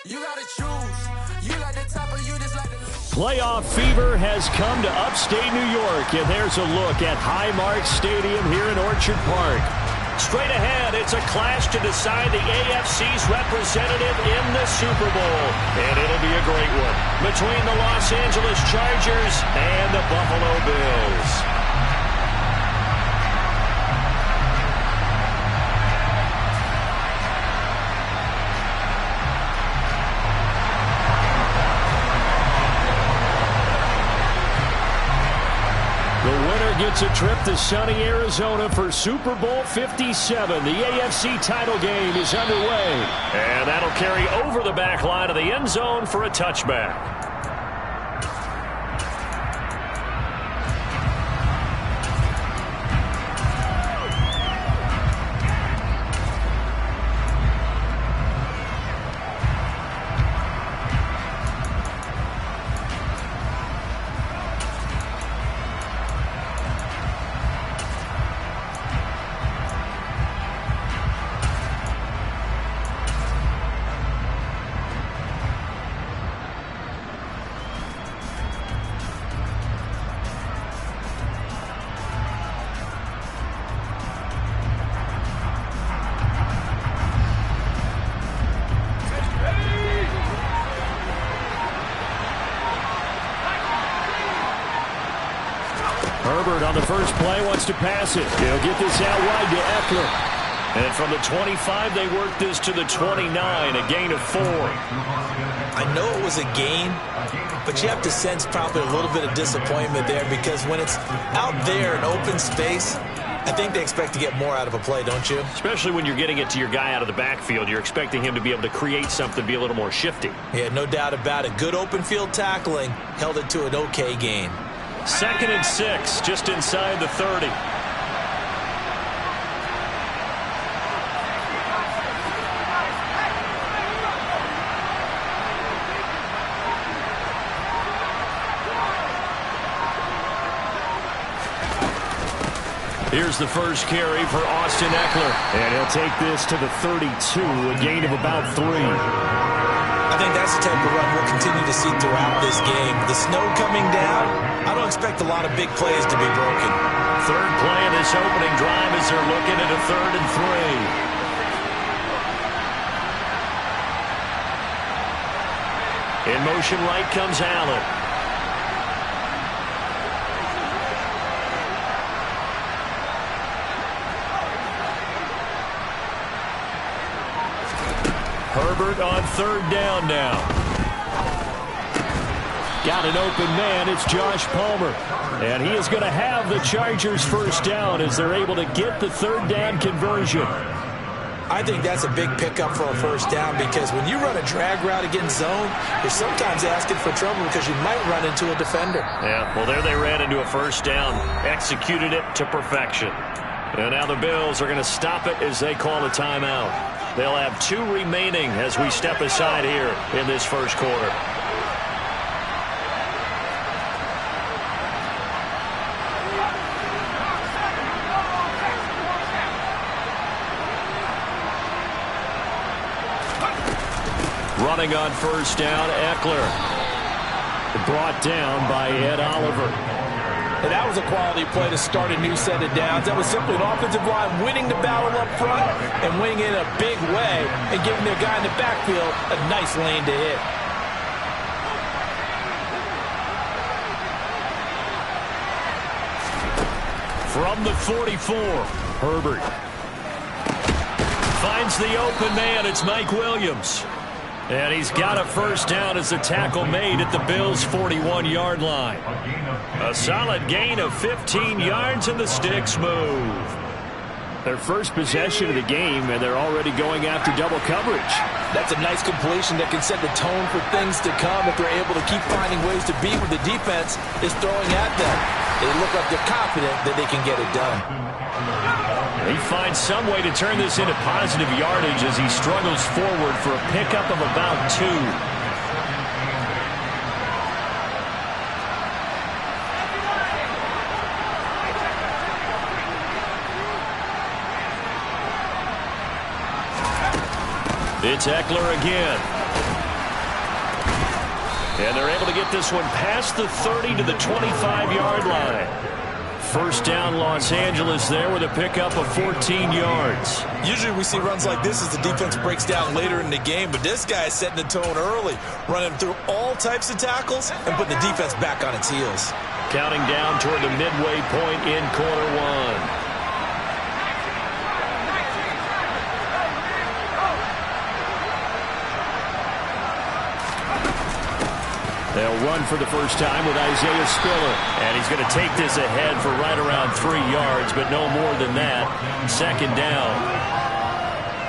You gotta choose. You like the top or you just like the... Playoff fever has come to upstate New York, and there's a look at Highmark Stadium here in Orchard Park. Straight ahead, it's a clash to decide the AFC's representative in the Super Bowl. And it'll be a great one between the Los Angeles Chargers and the Buffalo Bills. Gets a trip to sunny Arizona for Super Bowl 57. The AFC title game is underway. And that'll carry over the back line of the end zone for a touchback. Herbert on the first play wants to pass it. He'll get this out wide to Eckler. And from the 25, they work this to the 29, a gain of 4. I know it was a gain, but you have to sense probably a little bit of disappointment there because when it's out there in open space, I think they expect to get more out of a play, don't you? Especially when you're getting it to your guy out of the backfield. You're expecting him to be able to create something, be a little more shifty. Yeah, no doubt about it. Good open field tackling held it to an okay gain. 2nd and 6, just inside the 30. Here's the first carry for Austin Eckler. And he'll take this to the 32, a gain of about 3. I think that's the type of run we'll continue to see throughout this game. The snow coming down, I don't expect a lot of big plays to be broken. Third play of this opening drive as they're looking at a 3rd and 3. In motion right comes Allen. Herbert on 3rd down now. Got an open man. It's Josh Palmer. And he is going to have the Chargers first down as they're able to get the 3rd down conversion. I think that's a big pickup for a first down because when you run a drag route against zone, you're sometimes asking for trouble because you might run into a defender. Yeah, well, there they ran into a first down, executed it to perfection. And now the Bills are going to stop it as they call a timeout. They'll have 2 remaining as we step aside here in this first quarter. Running on first down, Eckler. Brought down by Ed Oliver. And that was a quality play to start a new set of downs. That was simply an offensive line winning the battle up front and winning it in a big way and giving their guy in the backfield a nice lane to hit. From the 44, Herbert finds the open man. It's Mike Williams. And he's got a first down as the tackle made at the Bills' 41-yard line. A solid gain of 15 yards and the sticks move. Their first possession of the game, and they're already going after double coverage. That's a nice completion that can set the tone for things to come if they're able to keep finding ways to beat what the defense is throwing at them. They look like they're confident that they can get it done. He finds some way to turn this into positive yardage as he struggles forward for a pickup of about 2. It's Eckler again. And they're able to get this one past the 30 to the 25-yard line. First down, Los Angeles there with a pickup of 14 yards. Usually we see runs like this as the defense breaks down later in the game, but this guy is setting the tone early, running through all types of tackles and putting the defense back on its heels. Counting down toward the midway point in quarter one. They'll run for the first time with Isaiah Spiller. And he's going to take this ahead for right around 3 yards, but no more than that. Second down.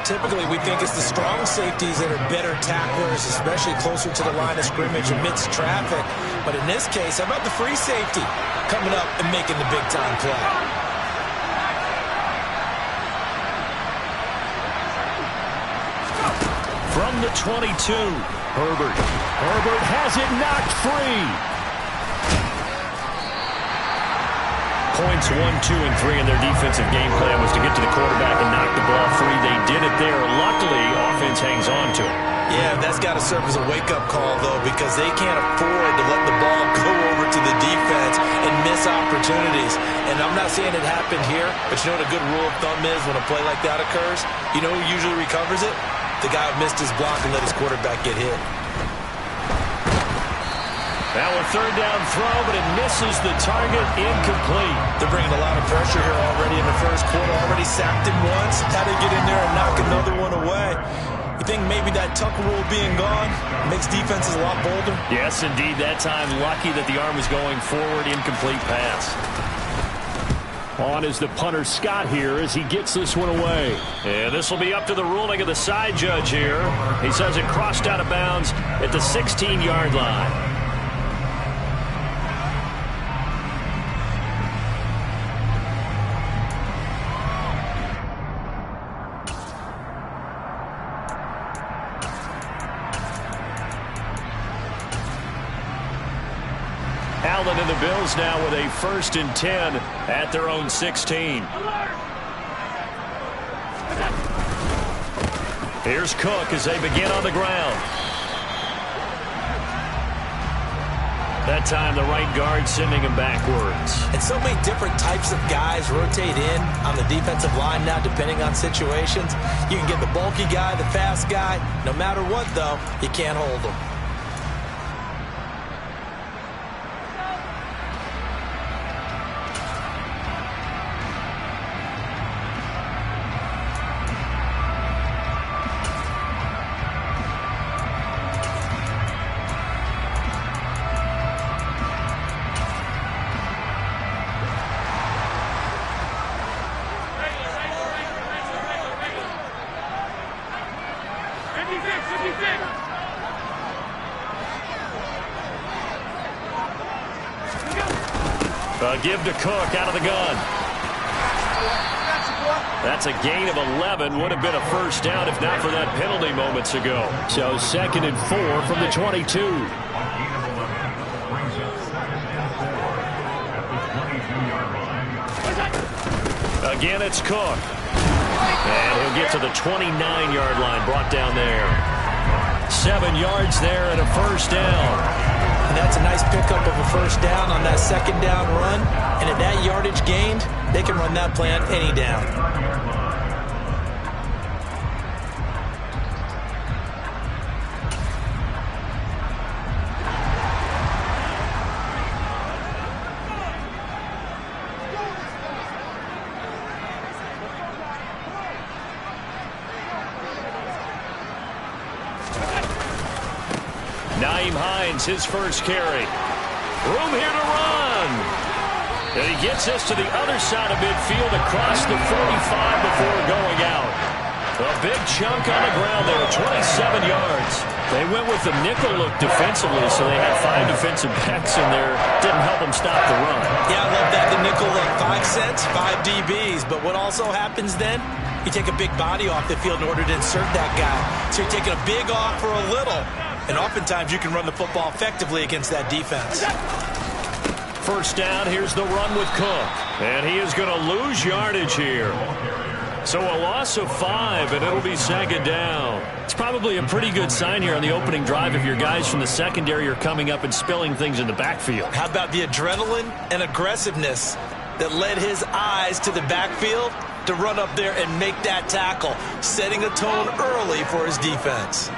Typically, we think it's the strong safeties that are better tacklers, especially closer to the line of scrimmage amidst traffic. But in this case, how about the free safety coming up and making the big-time play? From the 22, Herbert. Herbert has it knocked free. Points 1, 2, and 3 in their defensive game plan was to get to the quarterback and knock the ball free. They did it there. Luckily, offense hangs on to it. Yeah, that's got to serve as a wake-up call, though, because they can't afford to let the ball go over to the defense and miss opportunities. And I'm not saying it happened here, but you know what a good rule of thumb is when a play like that occurs? You know who usually recovers it? The guy who missed his block and let his quarterback get hit. Now a third down throw, but it misses the target, incomplete. They're bringing a lot of pressure here already in the first quarter. Already sacked him once. Had to get in there and knock another one away. You think maybe that tuck rule being gone makes defenses a lot bolder? Yes, indeed. That time, lucky that the arm was going forward. Incomplete pass. On is the punter Scott here as he gets this one away. And this will be up to the ruling of the side judge here. He says it crossed out of bounds at the 16-yard line. Allen and the Bills now with a 1st and 10 at their own 16. Here's Cook as they begin on the ground. That time the right guard sending him backwards. And so many different types of guys rotate in on the defensive line now depending on situations. You can get the bulky guy, the fast guy. No matter what, though, you can't hold them. Give to Cook out of the gun. That's a gain of 11. Would have been a first down if not for that penalty moments ago. So 2nd and 4 from the 22. Again, it's Cook. And he'll get to the 29-yard line, brought down there. 7 yards there and a first down. And that's a nice pickup of a first down on that 2nd down run. And at that yardage gained, they can run that play on any down. His first carry. Room here to run. And he gets this to the other side of midfield across the 45 before going out. A big chunk on the ground there, 27 yards. They went with the nickel look defensively, so they had 5 defensive backs in there. Didn't help them stop the run. Yeah, I love that. The nickel look, 5 cents, 5 DBs. But what also happens then? You take a big body off the field in order to insert that guy. So you're taking a big off for a little. And oftentimes you can run the football effectively against that defense. First down, here's the run with Cook. And he is going to lose yardage here. So a loss of 5, and it'll be second down. It's probably a pretty good sign here on the opening drive if your guys from the secondary are coming up and spilling things in the backfield. How about the adrenaline and aggressiveness that led his eyes to the backfield to run up there and make that tackle, setting a tone early for his defense.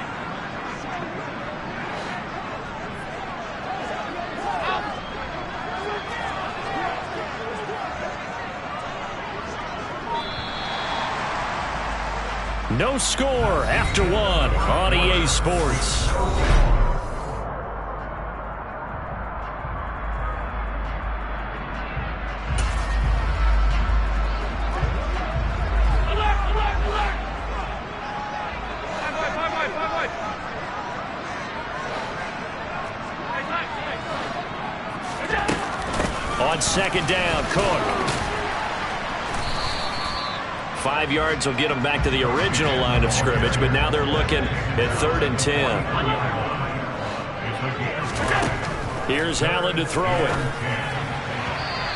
No score after 1 on EA Sports. On second down, Cook. 5 yards will get them back to the original line of scrimmage, but now they're looking at 3rd and 10. Here's Allen to throw it.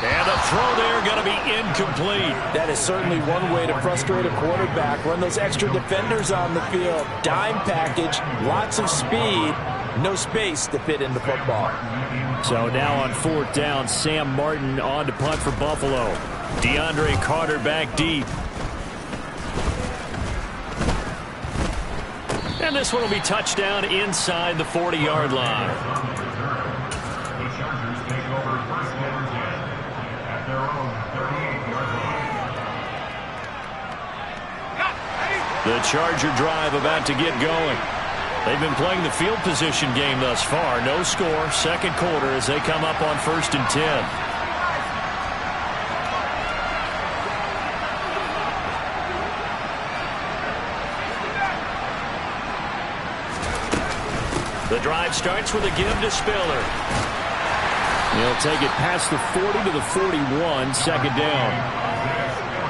And the throw there going to be incomplete. That is certainly one way to frustrate a quarterback. Run those extra defenders on the field. Dime package, lots of speed, no space to fit in the football. So now on 4th down, Sam Martin on to punt for Buffalo. DeAndre Carter back deep. And this one will be touchdown inside the 40-yard line. The Charger drive about to get going. They've been playing the field position game thus far. No score, second quarter as they come up on 1st and 10. The drive starts with a give to Spiller. He'll take it past the 40 to the 41, second down.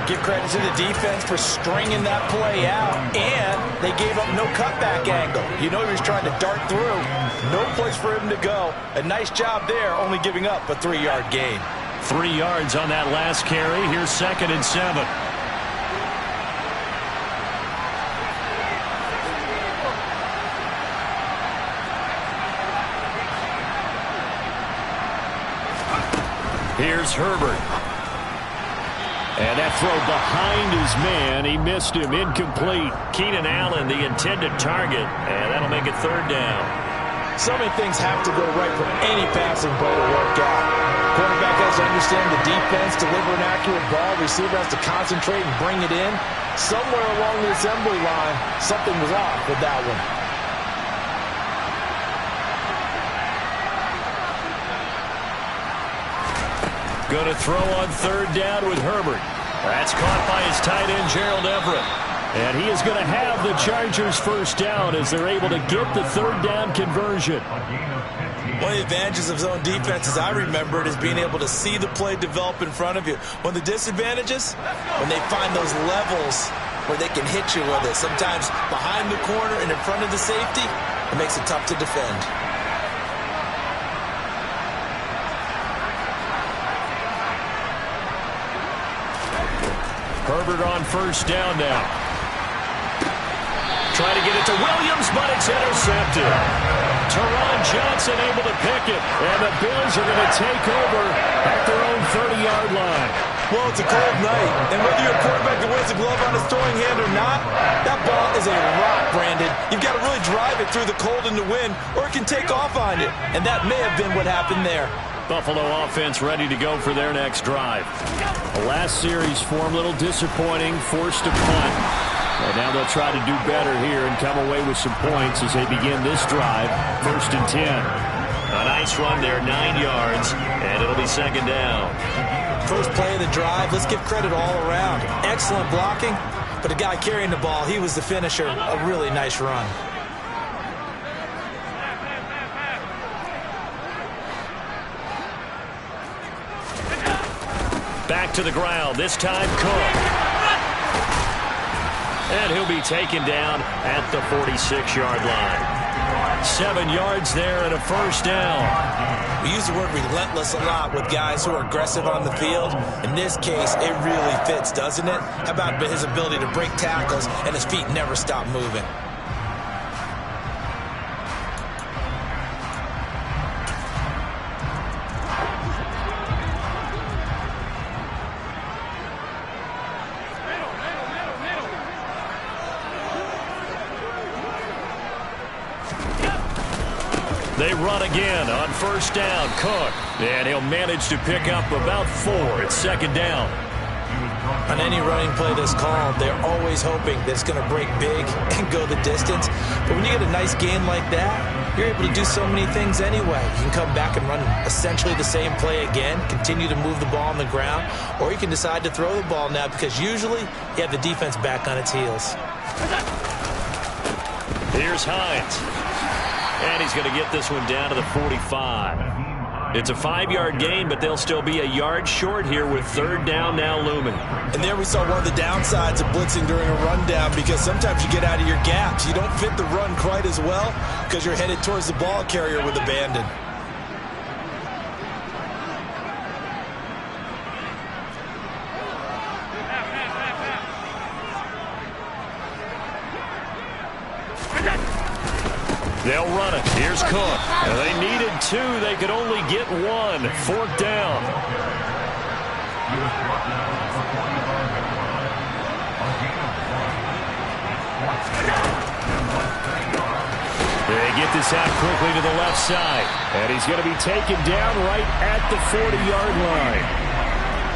Give credit to the defense for stringing that play out, and they gave up no cutback angle. You know he was trying to dart through. No place for him to go. A nice job there, only giving up a 3-yard gain. 3 yards on that last carry. Here's 2nd and 7. Here's Herbert. And that throw behind his man. He missed him. Incomplete. Keenan Allen, the intended target. And that'll make it 3rd down. So many things have to go right for any passing play to work out. Quarterback has to understand the defense, deliver an accurate ball. Receiver has to concentrate and bring it in. Somewhere along the assembly line, something was off with that one. Going to throw on 3rd down with Herbert. That's caught by his tight end, Gerald Everett. And he is going to have the Chargers 1st down as they're able to get the 3rd down conversion. One of the advantages of zone defense, as I remember it, is being able to see the play develop in front of you. One of the disadvantages, when they find those levels where they can hit you with it, sometimes behind the corner and in front of the safety, it makes it tough to defend. Herbert on 1st down now. Trying to get it to Williams, but it's intercepted. Teron Johnson able to pick it, and the Bills are going to take over at their own 30-yard line. Well, it's a cold night, and whether you're a quarterback that wears a glove on his throwing hand or not, that ball is a rock, Brandon. You've got to really drive it through the cold and the wind, or it can take off on you, and that may have been what happened there. Buffalo offense ready to go for their next drive. The last series form a little disappointing, forced to punt. And now they'll try to do better here and come away with some points as they begin this drive, 1st and 10. A nice run there, 9 yards, and it'll be 2nd down. First play of the drive, let's give credit all around. Excellent blocking, but the guy carrying the ball, he was the finisher. A really nice run. Back to the ground, this time Cook. And he'll be taken down at the 46-yard line. 7 yards there and a 1st down. You use the word relentless a lot with guys who are aggressive on the field. In this case, it really fits, doesn't it? How about his ability to break tackles and his feet never stop moving? They run again on first down. Cook. And he'll manage to pick up about 4. It's second down. On any running play that's called, they're always hoping that it's going to break big and go the distance. But when you get a nice gain like that, you're able to do so many things anyway. You can come back and run essentially the same play again, continue to move the ball on the ground, or you can decide to throw the ball now because usually you have the defense back on its heels. Here's Hines. And he's going to get this one down to the 45. It's a 5-yard gain, but they'll still be a yard short here with third down now looming. And there we saw one of the downsides of blitzing during a rundown because sometimes you get out of your gaps. You don't fit the run quite as well because you're headed towards the ball carrier with abandon. They'll run it. Here's Cook. And they needed 2. They could only get 1. Fourth down. They get this out quickly to the left side. And he's going to be taken down right at the 40-yard line.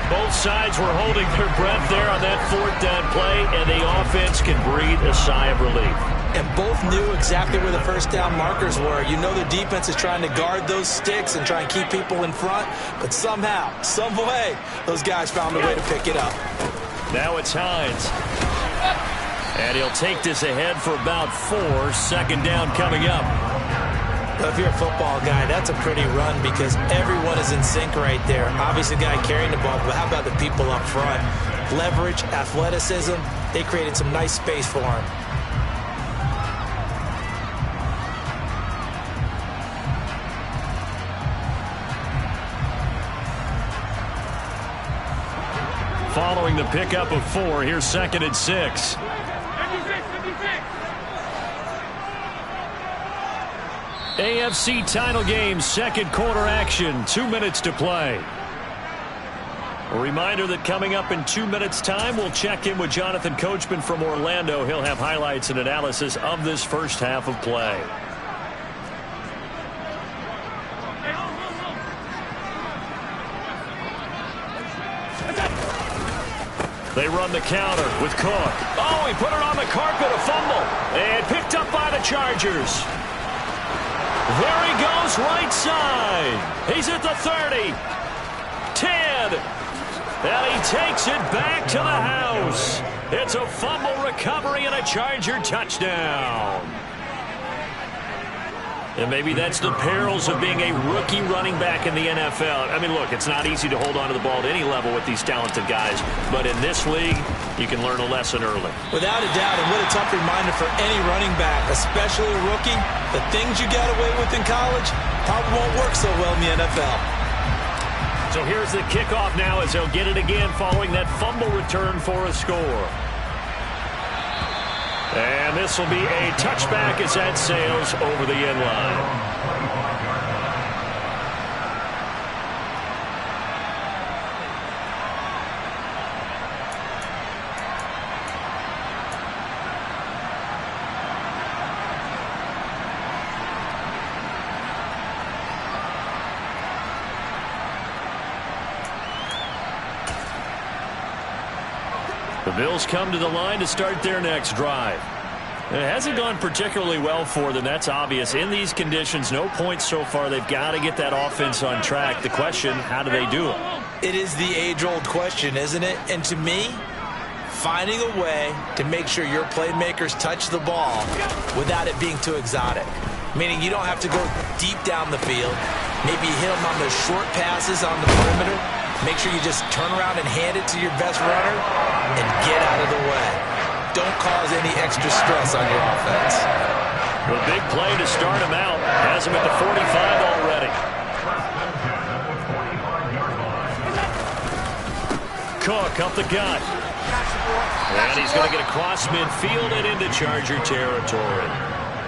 Both sides were holding their breath there on that fourth down play, and the offense can breathe a sigh of relief. And both knew exactly where the first down markers were. You know the defense is trying to guard those sticks and try and keep people in front, but somehow, some way, those guys found a way to pick it up. Now it's Hines. And he'll take this ahead for about 4. Second down coming up. Well, if you're a football guy, that's a pretty run because everyone is in sync right there. Obviously, the guy carrying the ball, but how about the people up front? Leverage, athleticism, they created some nice space for him. Following the pickup of 4, here's second and 6. AFC title game, second quarter action, 2 minutes to play. A reminder that coming up in 2 minutes' time, we'll check in with Jonathan Coachman from Orlando. He'll have highlights and analysis of this first half of play. They run the counter with Cook. Oh, he put it on the carpet, a fumble. And picked up by the Chargers. There he goes, right side. He's at the 30. 10. And he takes it back to the house. It's a fumble recovery and a Charger touchdown. And maybe that's the perils of being a rookie running back in the NFL. I mean, look, it's not easy to hold on to the ball at any level with these talented guys. But in this league, you can learn a lesson early. Without a doubt, and what a tough reminder for any running back, especially a rookie. The things you got away with in college probably won't work so well in the NFL. So here's the kickoff now as they'll get it again following that fumble return for a score. And this will be a touchback as that sails over the end line. The Bills come to the line to start their next drive. It hasn't gone particularly well for them. That's obvious. In these conditions, no points so far. They've got to get that offense on track. The question, how do they do it? It is the age-old question, isn't it? And to me, finding a way to make sure your playmakers touch the ball without it being too exotic. Meaning you don't have to go deep down the field. Maybe you hit them on those short passes on the perimeter. Make sure you just turn around and hand it to your best runner and get out of the way. Don't cause any extra stress on your offense. The big play to start him out has him at the 45 already. Cook up the gut. And he's going to get across midfield and into Charger territory.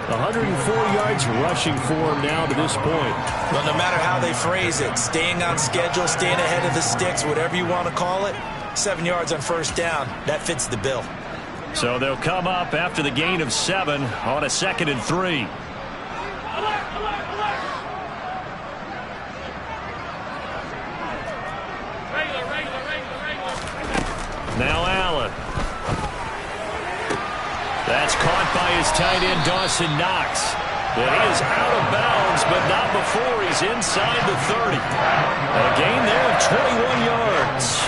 104 yards rushing for him now to this point. Well, no matter how they phrase it, staying on schedule, staying ahead of the sticks, whatever you want to call it, 7 yards on first down, that fits the bill. So they'll come up after the gain of 7 on a 2nd and 3. Now Allen. That's caught by his tight end, Dawson Knox. But he is out of bounds, but not before he's inside the 30. A gain there of 21 yards.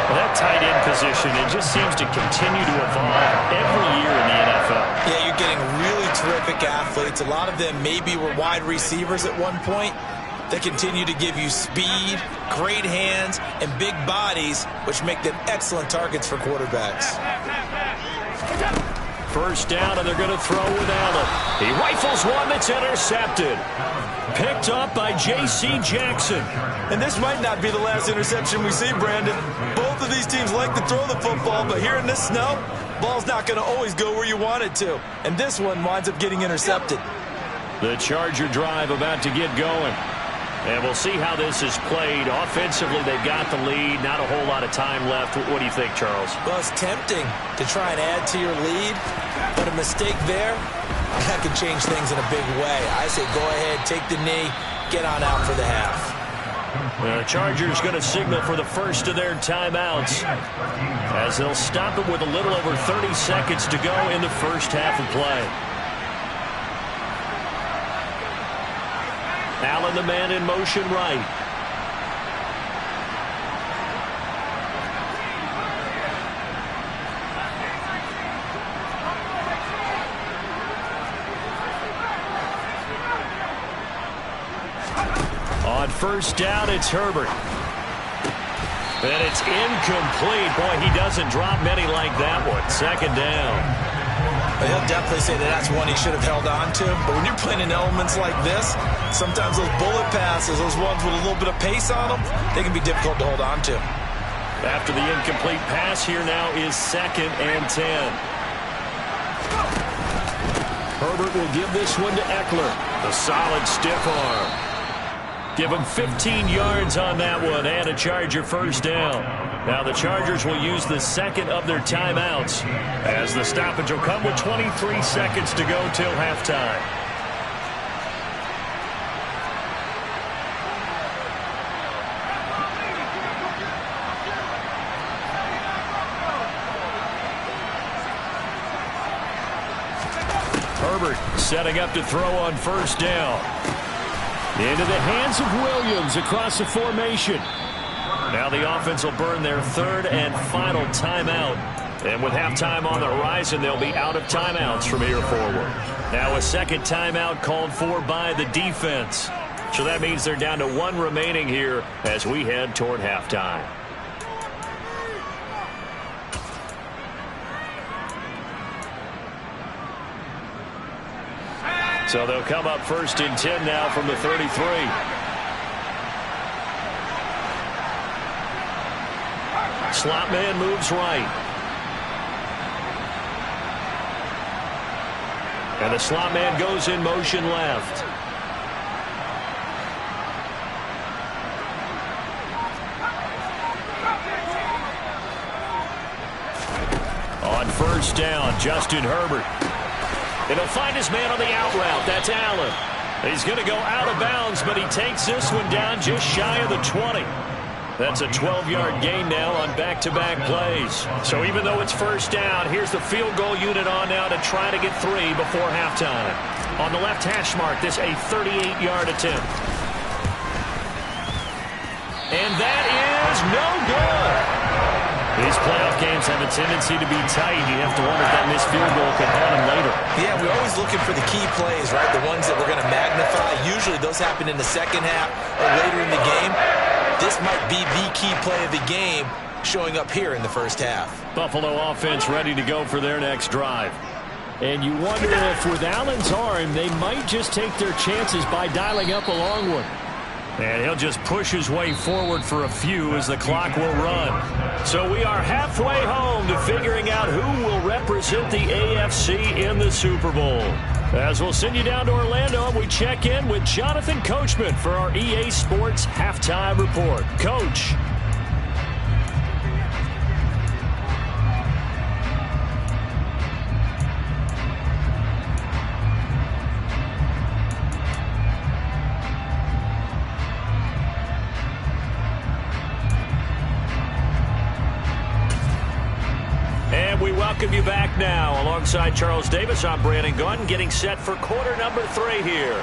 Well, that tight end position, it just seems to continue to evolve every year in the NFL. Yeah, you're getting really terrific athletes. A lot of them maybe were wide receivers at one point. They continue to give you speed, great hands, and big bodies, which make them excellent targets for quarterbacks. First down, and they're going to throw with Allen. He rifles one that's intercepted. Picked up by J.C. Jackson. And this might not be the last interception we see, Brandon. Both of these teams like to throw the football, but here in this snow, ball's not going to always go where you want it to. And this one winds up getting intercepted. The Charger drive about to get going. And we'll see how this is played. Offensively, they've got the lead. Not a whole lot of time left. What do you think, Charles? Well, it's tempting to try and add to your lead, but a mistake there, that could change things in a big way. I say go ahead, take the knee, get on out for the half. The Chargers going to signal for the first of their timeouts as they'll stop it with a little over 30 seconds to go in the first half of play. Allen, the man in motion right. On first down, it's Herbert. And it's incomplete. Boy, he doesn't drop many like that one. Second down. He'll definitely say that that's one he should have held on to. But when you're playing in elements like this, sometimes those bullet passes, those ones with a little bit of pace on them, they can be difficult to hold on to. After the incomplete pass, here now is 2nd and 10. Herbert will give this one to Eckler. The solid stiff arm. Give him 15 yards on that one and a Charger first down. Now the Chargers will use the second of their timeouts as the stoppage will come with 23 seconds to go till halftime. Herbert setting up to throw on first down. Into the hands of Williams across the formation. Now the offense will burn their third and final timeout. And with halftime on the horizon, they'll be out of timeouts from here forward. Now a second timeout called for by the defense. So that means they're down to 1 remaining here as we head toward halftime. So they'll come up first and 10 now from the 33. Slot man moves right. And the slot man goes in motion left. On first down, Justin Herbert. And he'll find his man on the out route. That's Allen. He's going to go out of bounds, but he takes this one down just shy of the 20. That's a 12-yard gain now on back-to-back plays. So even though it's first down, here's the field goal unit on now to try to get 3 before halftime. On the left hash mark, this a 38-yard attempt. And that is no good. These playoff games have a tendency to be tight. You have to wonder if that missed field goal could haunt them later. Yeah, we're always looking for the key plays, right? The ones that we're going to magnify. Usually those happen in the second half or later in the game. This might be the key play of the game showing up here in the first half. Buffalo offense ready to go for their next drive. And you wonder if with Allen's arm, they might just take their chances by dialing up a long one. And he'll just push his way forward for a few as the clock will run. So we are halfway home to figuring out who will represent the AFC in the Super Bowl. As we'll send you down to Orlando, and we check in with Jonathan Coachman for our EA Sports Halftime Report. Coach. We welcome you back now. Alongside Charles Davis, I'm Brandon Gunn, getting set for quarter number 3 here.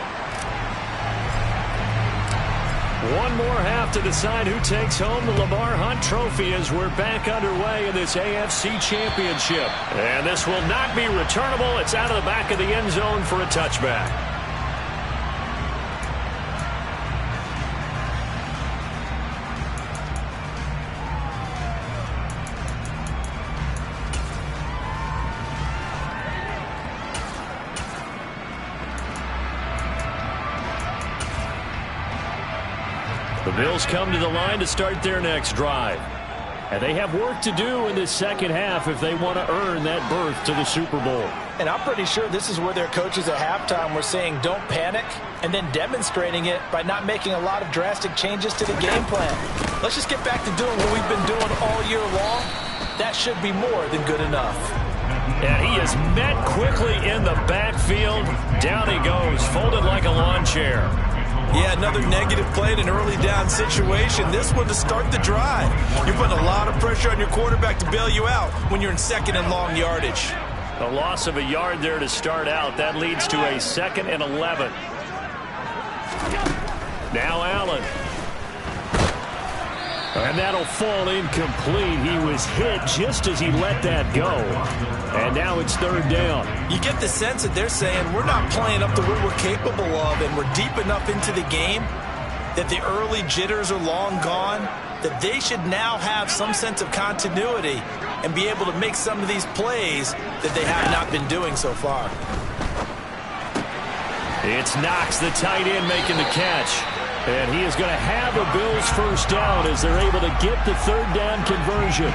One more half to decide who takes home the Lamar Hunt Trophy as we're back underway in this AFC Championship. And this will not be returnable. It's out of the back of the end zone for a touchback. The Bills come to the line to start their next drive. And they have work to do in this second half if they want to earn that berth to the Super Bowl. And I'm pretty sure this is where their coaches at halftime were saying don't panic, and then demonstrating it by not making a lot of drastic changes to the game plan. Let's just get back to doing what we've been doing all year long. That should be more than good enough. And he is met quickly in the backfield. Down he goes, folded like a lawn chair. Yeah, another negative play in an early down situation. This one to start the drive. You're putting a lot of pressure on your quarterback to bail you out when you're in second and long yardage. A loss of a yard there to start out. That leads to a 2nd and 11. Now Allen. And that'll fall incomplete. He was hit just as he let that go. And now it's 3rd down. You get the sense that they're saying we're not playing up to what we're capable of, and we're deep enough into the game that the early jitters are long gone, that they should now have some sense of continuity and be able to make some of these plays that they have not been doing so far. It's Knox, the tight end, making the catch. And he is going to have a Bills first down as they're able to get the 3rd down conversion.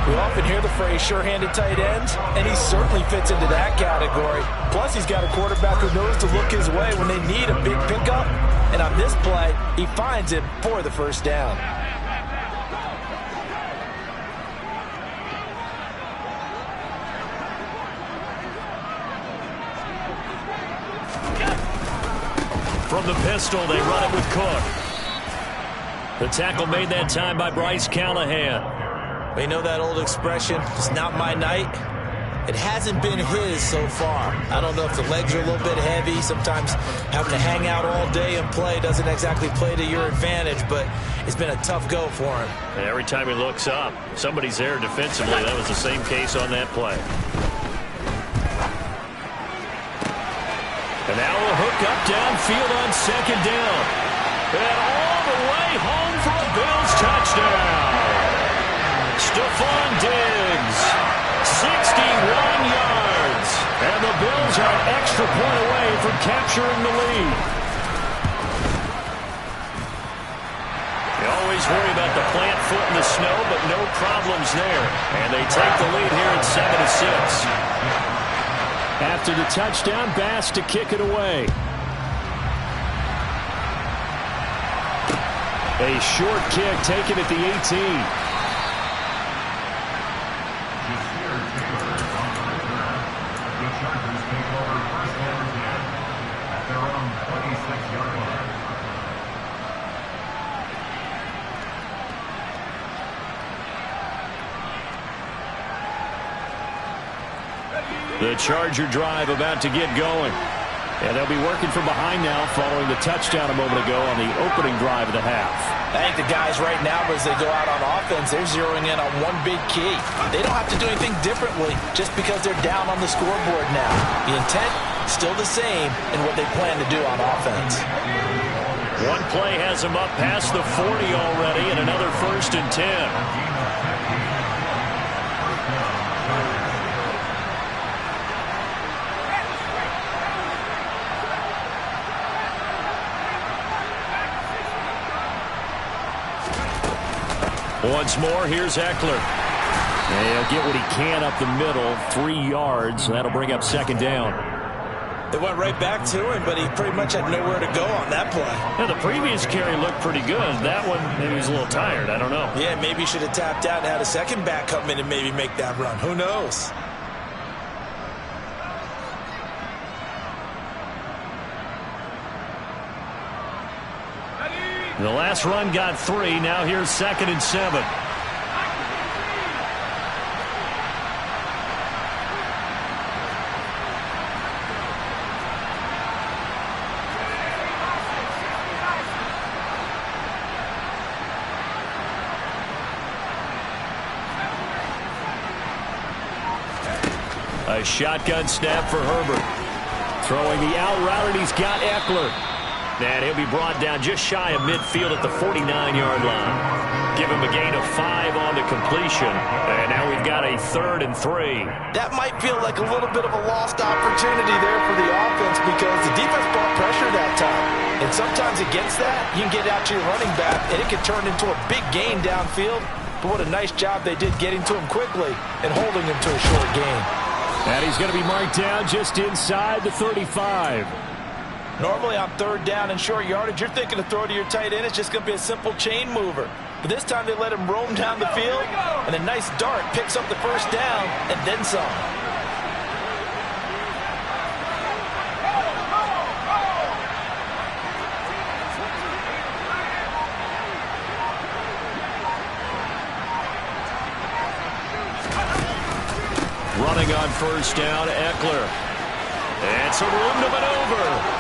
We often hear the phrase sure-handed tight ends, and he certainly fits into that category. Plus, he's got a quarterback who knows to look his way when they need a big pickup. And on this play, he finds it for the first down. From the pistol, they run it with Cook. The tackle made that time by Bryce Callahan. We know that old expression, it's not my night. It hasn't been his so far. I don't know if the legs are a little bit heavy. Sometimes having to hang out all day and play doesn't exactly play to your advantage, but it's been a tough go for him. And every time he looks up, somebody's there defensively. That was the same case on that play. And now we'll hook up downfield on 2nd down. And all the way home for a Bills touchdown. Stephon Diggs, 61 yards. And the Bills are an extra point away from capturing the lead. You always worry about the plant foot in the snow, but no problems there. And they take the lead here at 7-6. After the touchdown, Bass to kick it away. A short kick taken at the 18. The Charger drive about to get going. And they'll be working from behind now following the touchdown a moment ago on the opening drive of the half. I think the guys right now, as they go out on offense, they're zeroing in on one big key. They don't have to do anything differently just because they're down on the scoreboard now. The intent, still the same in what they plan to do on offense. One play has them up past the 40 already, and another 1st and 10. Once more, here's Eckler. And he'll get what he can up the middle, 3 yards. That'll bring up second down. They went right back to him, but he pretty much had nowhere to go on that play. Yeah, the previous carry looked pretty good. That one, maybe he was a little tired. I don't know. Yeah, maybe he should have tapped out and had a second back come in and maybe make that run. Who knows? The last run got 3. Now here's 2nd and 7. A shotgun snap for Herbert. Throwing the out route, and he's got Eckler. And he'll be brought down just shy of midfield at the 49-yard line. Give him a gain of 5 on the completion. And now we've got a 3rd and 3. That might feel like a little bit of a lost opportunity there for the offense because the defense brought pressure that time. And sometimes against that, you can get out to your running back, and it can turn into a big gain downfield. But what a nice job they did getting to him quickly and holding him to a short gain. And he's going to be marked down just inside the 35. Normally on 3rd down and short yardage, you're thinking to throw to your tight end. It's just going to be a simple chain mover. But this time they let him roam down the field, and a nice dart picks up the first down and then some. Running on 1st down, Eckler. And some room to maneuver.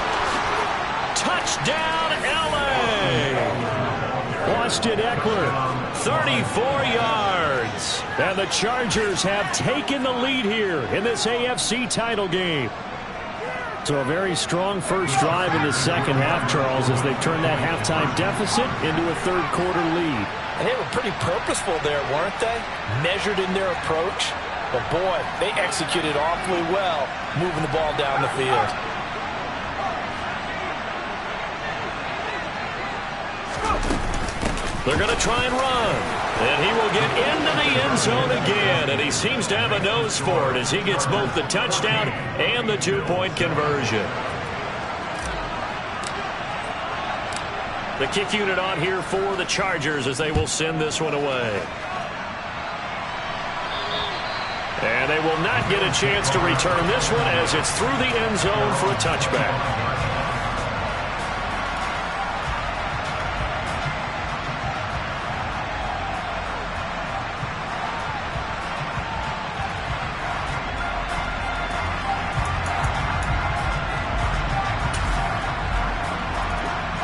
Touchdown, L.A. Austin Eckler, 34 yards. And the Chargers have taken the lead here in this AFC title game. So a very strong first drive in the second half, Charles, as they've turned that halftime deficit into a third-quarter lead. And they were pretty purposeful there, weren't they? Measured in their approach. But, boy, they executed awfully well moving the ball down the field. They're going to try and run. And he will get into the end zone again. And he seems to have a nose for it as he gets both the touchdown and the 2-point conversion. The kick unit on here for the Chargers as they will send this one away. And they will not get a chance to return this one as it's through the end zone for a touchback.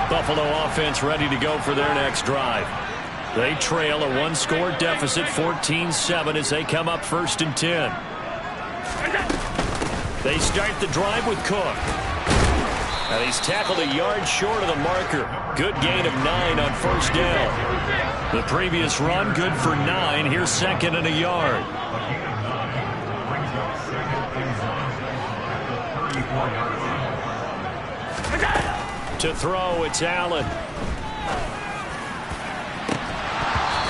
Buffalo offense ready to go for their next drive. They trail a 1-score deficit, 14-7, as they come up 1st and 10. They start the drive with Cook. And he's tackled a yard short of the marker. Good gain of 9 on 1st down. The previous run, good for 9. Here's 2nd and a yard. To throw, it's Allen.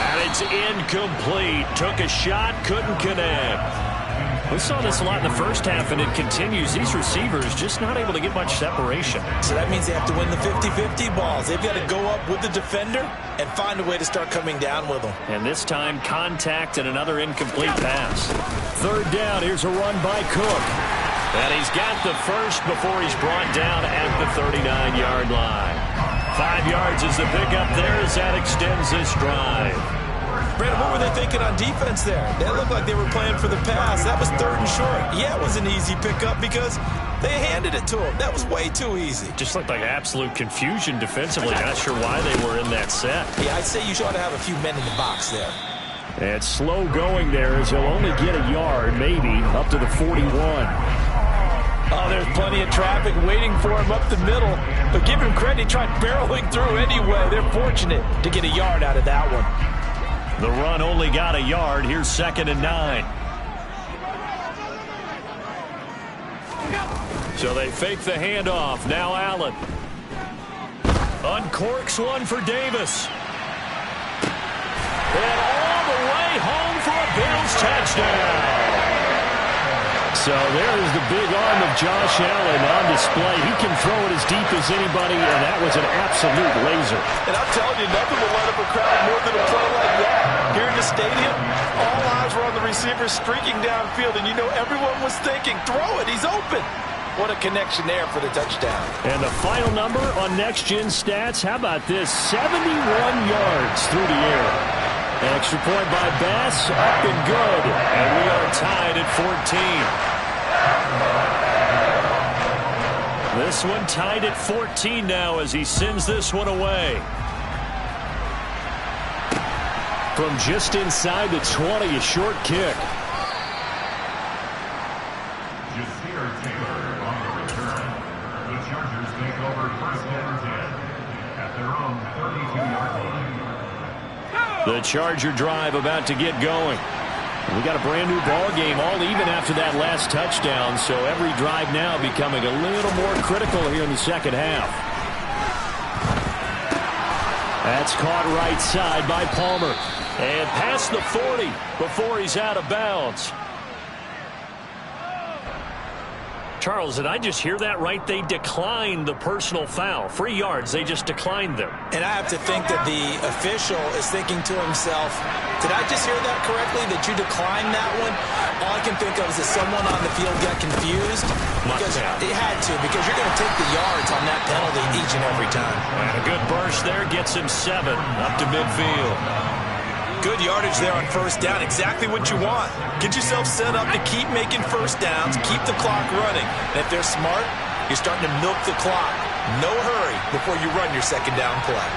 And it's incomplete. Took a shot, couldn't connect. We saw this a lot in the first half, and it continues. These receivers just not able to get much separation. So that means they have to win the 50-50 balls. They've got to go up with the defender and find a way to start coming down with them. And this time, contact and another incomplete pass. 3rd down, here's a run by Cook. And he's got the first before he's brought down at the 39-yard line. 5 yards is the pickup there as that extends this drive. Brandon, what were they thinking on defense there? They looked like they were playing for the pass. That was 3rd and short. Yeah, it was an easy pickup because they handed it to him. That was way too easy. Just looked like absolute confusion defensively. Not sure why they were in that set. Yeah, I'd say you should have a few men in the box there. And slow going there as he'll only get a yard, maybe, up to the 41. Oh, there's plenty of traffic waiting for him up the middle. But give him credit, he tried barreling through anyway. They're fortunate to get a yard out of that one. The run only got a yard. Here's 2nd and 9. So they fake the handoff. Now Allen. Uncorks one for Davis. And all the way home for a Bills touchdown. So there is the big arm of Josh Allen on display. He can throw it as deep as anybody, and that was an absolute laser. And I'm telling you, nothing will light up a crowd more than a play like that. Here in the stadium, all eyes were on the receiver streaking downfield, and you know everyone was thinking, throw it, he's open. What a connection there for the touchdown. And the final number on Next Gen Stats, how about this? 71 yards through the air. An extra point by Bass, up and good. And we are tied at 14. This one tied at 14 now as he sends this one away. From just inside the 20, a short kick. On the return, the Chargers take over first and 10 at their own 32-yard line. The Charger drive about to get going. We got a brand new ball game, all even after that last touchdown, so every drive now becoming a little more critical here in the second half. That's caught right side by Palmer. And past the 40 before he's out of bounds. Charles, did I just hear that right? They declined the personal foul. 3 yards, they just declined them. And I have to think that the official is thinking to himself, did I just hear that correctly, that you declined that one? All I can think of is that someone on the field got confused. Because it had to, because you're going to take the yards on that penalty each and every time. And a good burst there gets him 7 up to midfield. Good yardage there on first down. Exactly what you want. Get yourself set up to keep making first downs, keep the clock running. And if they're smart, you're starting to milk the clock. No hurry before you run your second down play.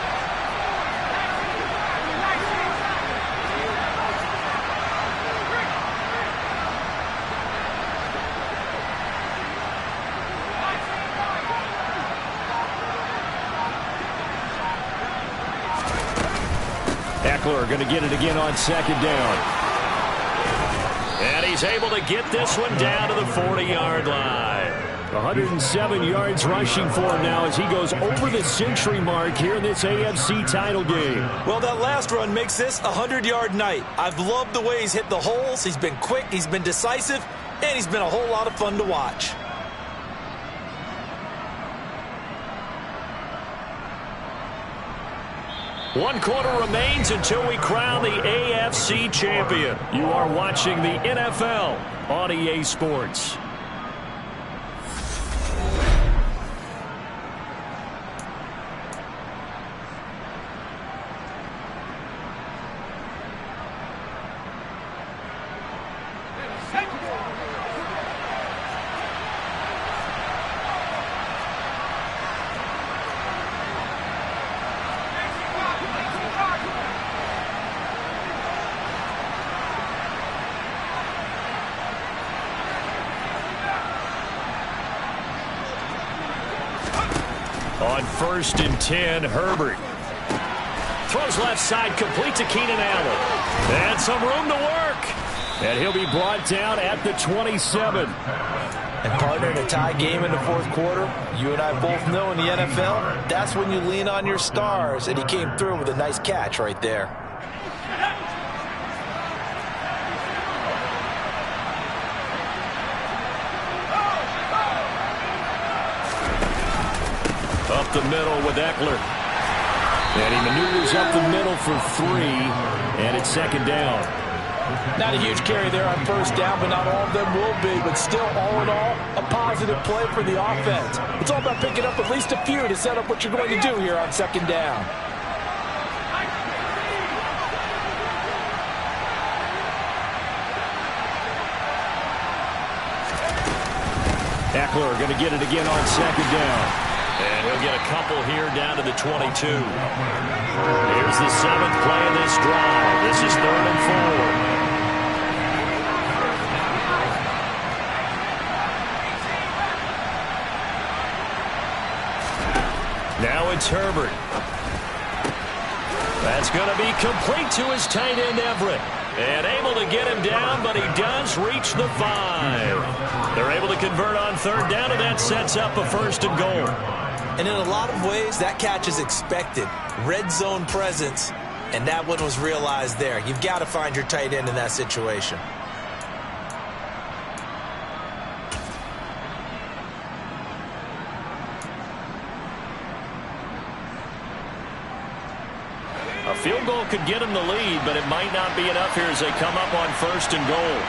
Eckler going to get it again on second down. And he's able to get this one down to the 40-yard line. 107 yards rushing for him now as he goes over the century mark here in this AFC title game. Well, that last run makes this a 100-yard night. I've loved the way he's hit the holes. He's been quick, he's been decisive, and he's been a whole lot of fun to watch. One quarter remains until we crown the AFC champion. You are watching the NFL on EA Sports. On 1st and 10, Herbert. Throws left side, complete to Keenan Allen. And some room to work. And he'll be brought down at the 27. And partner, in a tie game in the fourth quarter, you and I both know in the NFL, that's when you lean on your stars. And he came through with a nice catch right there. Up the middle with Eckler. And he maneuvers up the middle for 3. And it's second down. Not a huge carry there on first down, but not all of them will be. But still, all in all, a positive play for the offense. It's all about picking up at least a few to set up what you're going to do here on second down. Eckler going to get it again on second down. And he'll get a couple here down to the 22. Here's the 7th play of this drive. This is 3rd and 4. Now it's Herbert. That's going to be complete to his tight end, Everett. And able to get him down, but he does reach the 5. They're able to convert on 3rd down, and that sets up a 1st and goal. And in a lot of ways, that catch is expected. Red zone presence. And that one was realized there. You've got to find your tight end in that situation. A field goal could get him the lead, but it might not be enough here as they come up on 1st and goal.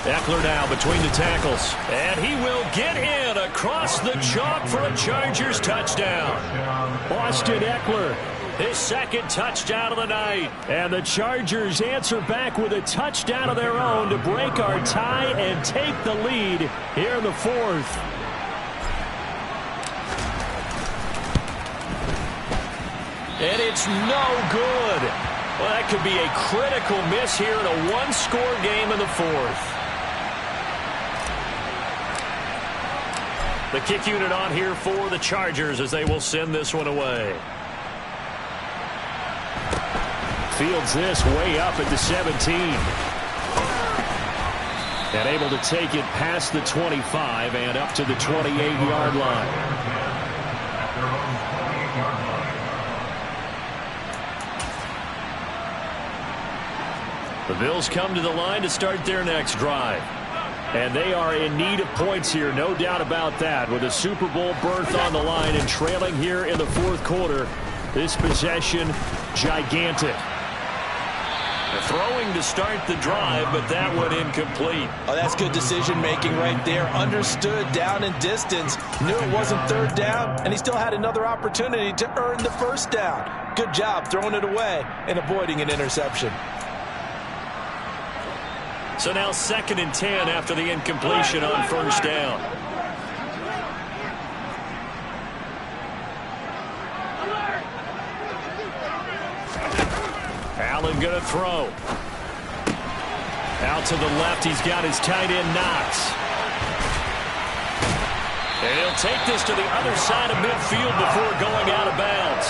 Eckler now between the tackles. And he will get in across the chalk for a Chargers touchdown. Austin Eckler, his 2nd touchdown of the night. And the Chargers answer back with a touchdown of their own to break our tie and take the lead here in the 4th. And it's no good. Well, that could be a critical miss here in a one-score game in the 4th. The kick unit on here for the Chargers as they will send this one away. Fields this way up at the 17. And able to take it past the 25 and up to the 28-yard line. The Bills come to the line to start their next drive. And they are in need of points here, no doubt about that, with a Super Bowl berth on the line and trailing here in the 4th quarter. This possession, gigantic. Throwing to start the drive, but that one incomplete. Oh, that's good decision-making right there. Understood down and distance. Knew it wasn't 3rd down, and he still had another opportunity to earn the 1st down. Good job throwing it away and avoiding an interception. So now 2nd and 10 after the incompletion on 1st down. Allen going to throw. Out to the left, he's got his tight end Knox. And he'll take this to the other side of midfield before going out of bounds.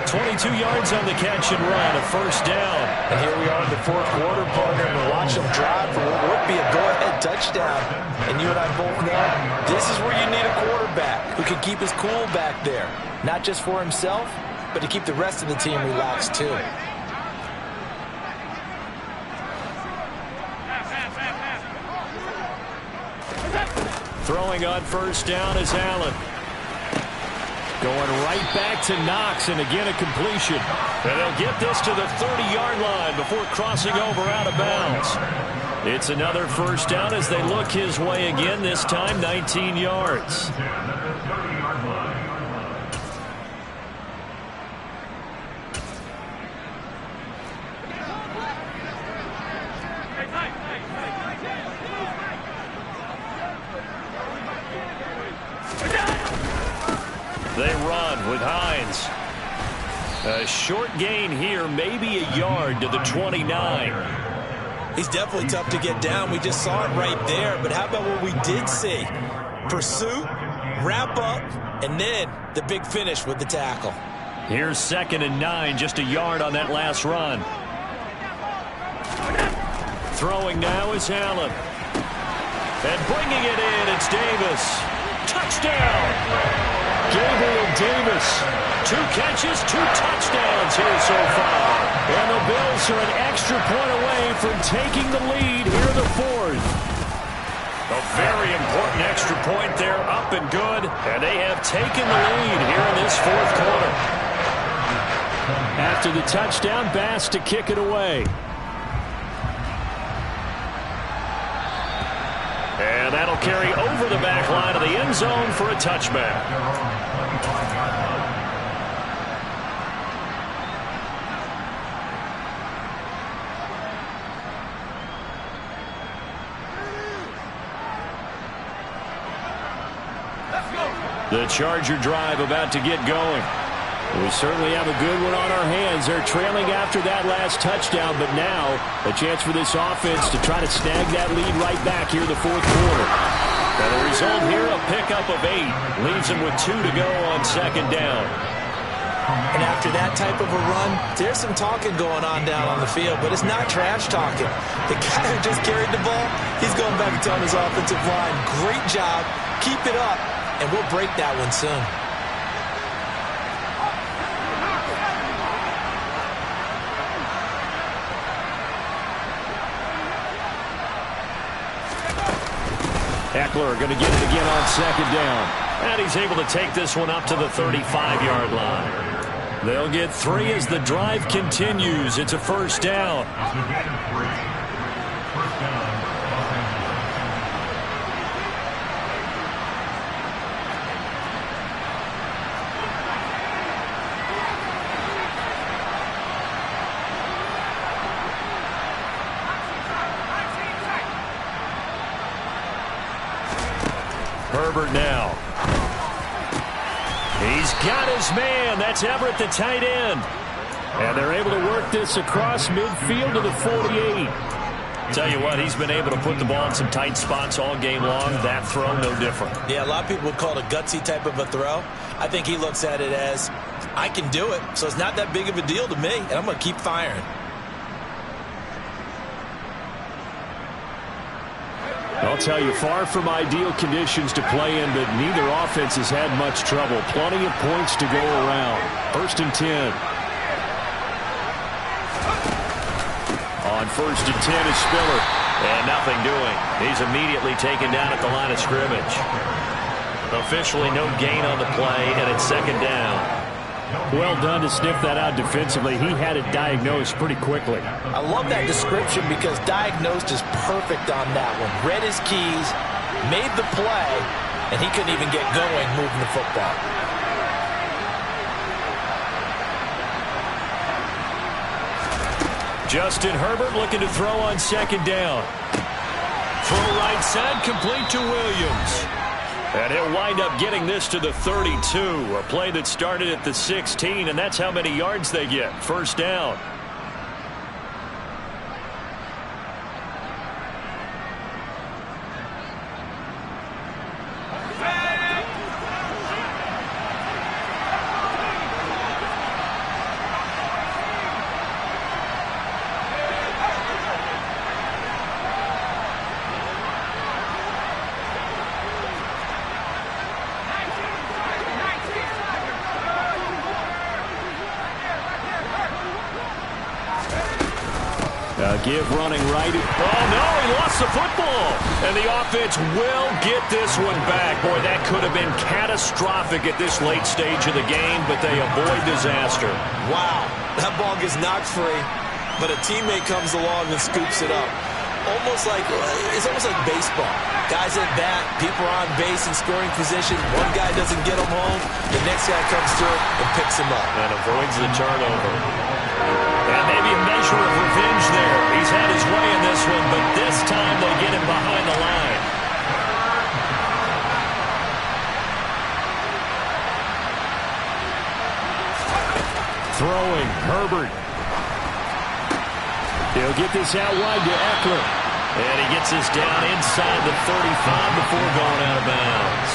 22 yards on the catch and run, a 1st down. And here we are in the 4th quarter, partner, and we're watching them drive for what would be a go-ahead touchdown. And you and I both know this is where you need a quarterback who can keep his cool back there. Not just for himself, but to keep the rest of the team relaxed too. Throwing on 1st down is Allen. Going right back to Knox, and again a completion. And they'll get this to the 30-yard line before crossing over out of bounds. It's another 1st down as they look his way again, this time 19 yards. They run with Hines. A short gain here, maybe a yard to the 29. He's definitely tough to get down. We just saw it right there. But how about what we did see? Pursuit, wrap up, and then the big finish with the tackle. Here's 2nd and 9, just a yard on that last run. Throwing now is Allen. And bringing it in, it's Davis. Touchdown! Gabriel Davis, 2 catches, 2 touchdowns here so far. And the Bills are an extra point away from taking the lead here in the 4th. A very important extra point there, up and good. And they have taken the lead here in this 4th quarter. After the touchdown, Bass to kick it away. And that'll carry over the back line of the end zone for a touchback. The Charger drive about to get going. We certainly have a good one on our hands. They're trailing after that last touchdown, but now a chance for this offense to try to snag that lead right back here in the 4th quarter. And the result here, a pickup of 8. Leaves them with 2 to go on 2nd down. And after that type of a run, there's some talking going on down on the field, but it's not trash talking. The guy who just carried the ball, he's going back and telling his offensive line, great job, keep it up, and we'll break that one soon. Eckler going to get it again on second down. And he's able to take this one up to the 35-yard line. They'll get 3 as the drive continues. It's a first down. It's a gain of 3. First down, Los Angeles. Herbert now. He's got his man. That's Everett, the tight end. And they're able to work this across midfield to the 48. Tell you what, he's been able to put the ball in some tight spots all game long. That throw, no different. Yeah, a lot of people would call it a gutsy type of a throw. I think he looks at it as, I can do it, so it's not that big of a deal to me, and I'm going to keep firing. I'll tell you, far from ideal conditions to play in, but neither offense has had much trouble. Plenty of points to go around. First and 10. On first and 10 is Spiller. And nothing doing. He's immediately taken down at the line of scrimmage. Officially no gain on the play, and it's second down. Well done to sniff that out defensively. He had it diagnosed pretty quickly. I love that description because diagnosed is perfect on that one. Read his keys, made the play, and he couldn't even get going moving the football. Justin Herbert looking to throw on second down. Throw right side, complete to Williams. And he'll wind up getting this to the 32. A play that started at the 16, and that's how many yards they get. First down. Give running right. Oh, no, he lost the football. And the offense will get this one back. Boy, that could have been catastrophic at this late stage of the game, but they avoid disaster. Wow, that ball gets knocked free, but a teammate comes along and scoops it up. It's almost like baseball. Guys at bat, people are on base in scoring position. One guy doesn't get him home. The next guy comes through and picks him up. And avoids the turnover. And maybe a measure of revenge there. He's had his way in this one, but this time they get him behind the line. Throwing, Herbert. He'll get this out wide to Eckler. And he gets this down inside the 35 before going out of bounds.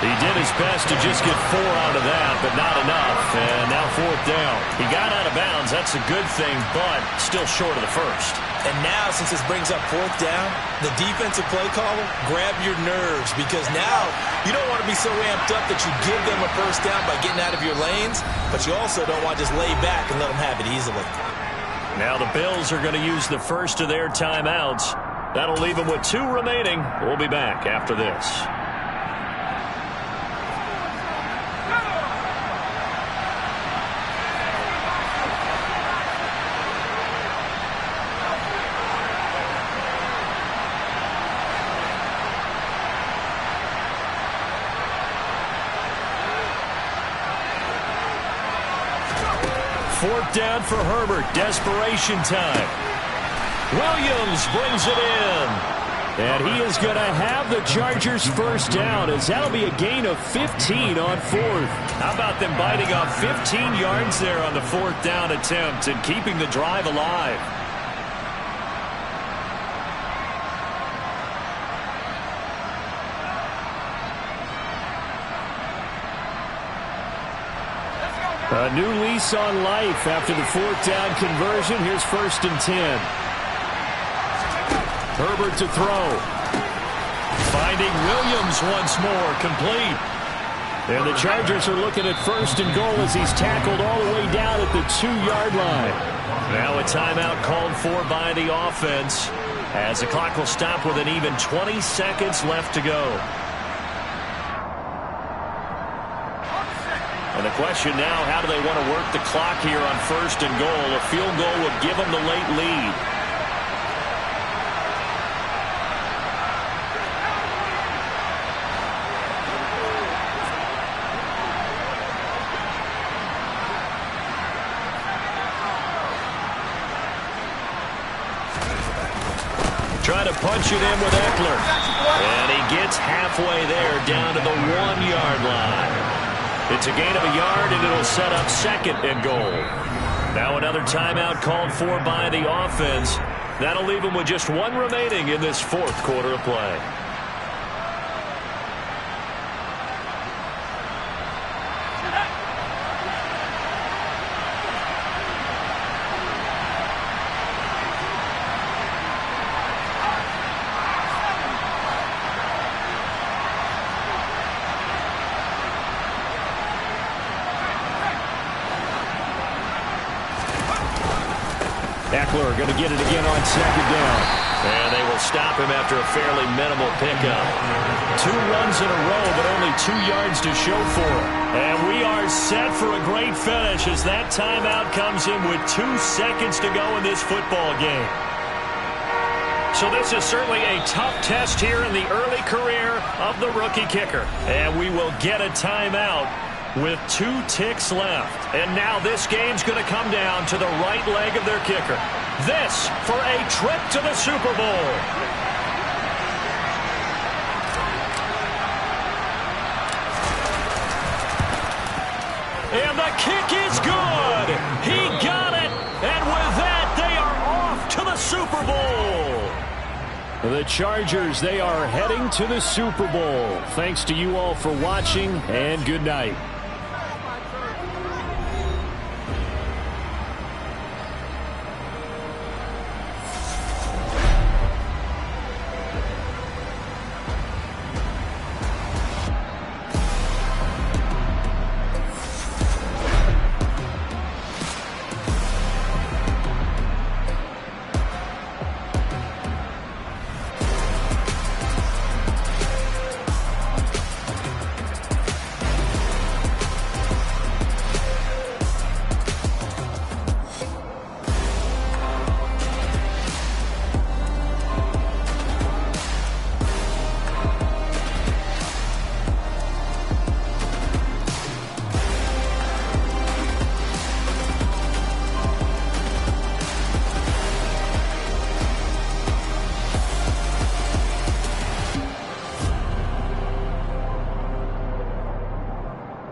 He did his best to just get 4 out of that, but not enough. And now fourth down. He got out of bounds. That's a good thing, but still short of the first. And now, since this brings up fourth down, the defensive play caller, grab your nerves, because now you don't want to be so amped up that you give them a first down by getting out of your lanes, but you also don't want to just lay back and let them have it easily. Now the Bills are going to use the first of their timeouts. That'll leave them with 2 remaining. We'll be back after this. Fourth down for Herbert. Desperation time. Williams brings it in. And he is going to have the Chargers first down, as that'll be a gain of 15 on fourth. How about them biting off 15 yards there on the fourth down attempt and keeping the drive alive? A new lease on life after the fourth down conversion. Here's first and 10. Herbert to throw. Finding Williams once more, complete. And the Chargers are looking at first and goal as he's tackled all the way down at the 2-yard line. Now a timeout called for by the offense. as the clock will stop with an even 20 seconds left to go. And the question now, how do they want to work the clock here on 1st and goal? A field goal would give them the late lead. Trying to punch it in with Eckler. And he gets halfway there, down to the 1-yard line. It's a gain of a yard, and it'll set up 2nd and goal. Now another timeout called for by the offense. That'll leave them with just 1 remaining in this 4th quarter of play. Eckler going to get it again on 2nd down. And they will stop him after a fairly minimal pickup. 2 runs in a row, but only 2 yards to show for it. And we are set for a great finish as that timeout comes in with 2 seconds to go in this football game. So this is certainly a tough test here in the early career of the rookie kicker. And we will get a timeout with 2 ticks left. And now this game's going to come down to the right leg of their kicker. This for a trip to the Super Bowl. And the kick is good. He got it. And with that, they are off to the Super Bowl. The Chargers, they are heading to the Super Bowl. Thanks to you all for watching, and good night.